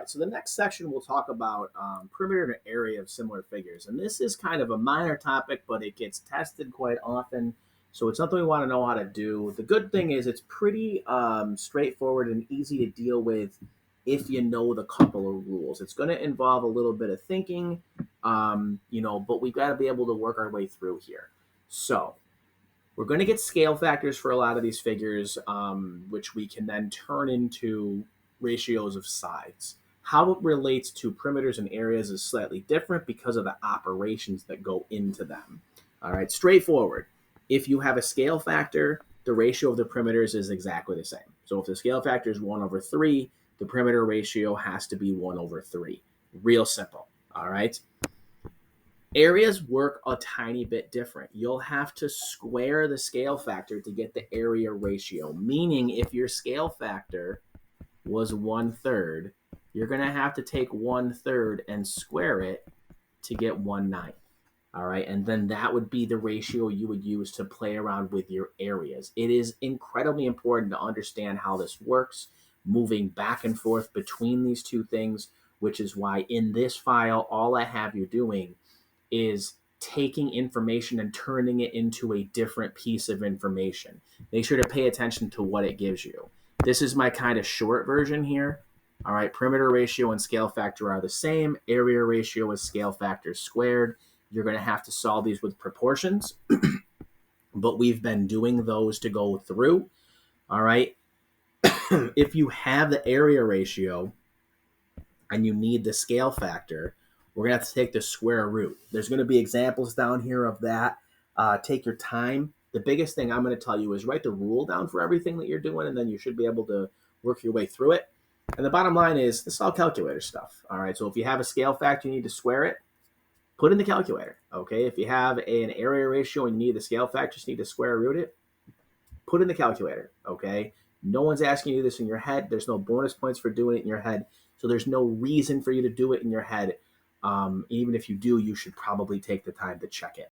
right, so the next section we'll talk about perimeter and area of similar figures. And this is kind of a minor topic, but it gets tested quite often. So it's something we want to know how to do. The good thing is it's pretty straightforward and easy to deal with if you know the couple of rules. It's going to involve a little bit of thinking, but we've got to be able to work our way through here. So we're going to get scale factors for a lot of these figures, which we can then turn into ratios of sides. How it relates to perimeters and areas is slightly different because of the operations that go into them. All right, straightforward. If you have a scale factor, the ratio of the perimeters is exactly the same. So if the scale factor is 1/3, the perimeter ratio has to be 1/3. Real simple. All right. Areas work a tiny bit different. You'll have to square the scale factor to get the area ratio, meaning if your scale factor was 1/3, you're going to have to take 1/3 and square it to get 1/9. All right. And then that would be the ratio you would use to play around with your areas. It is incredibly important to understand how this works, moving back and forth between these two things, which is why in this file, all I have you doing is taking information and turning it into a different piece of information. Make sure to pay attention to what it gives you. This is my kind of short version here. All right, perimeter ratio and scale factor are the same. Area ratio is scale factor squared. You're going to have to solve these with proportions, but we've been doing those to go through. All right. If you have the area ratio and you need the scale factor, we're going to have to take the square root. There's going to be examples down here of that. Take your time. The biggest thing I'm going to tell you is write the rule down for everything that you're doing, and then you should be able to work your way through it. And the bottom line is this is all calculator stuff. All right. So if you have a scale factor, you need to square it. Put in the calculator. Okay. If you have an area ratio and you need the scale factor, just need to square root it. Put in the calculator. Okay. No one's asking you to do this in your head. There's no bonus points for doing it in your head. So there's no reason for you to do it in your head. Even if you do, you should probably take the time to check it.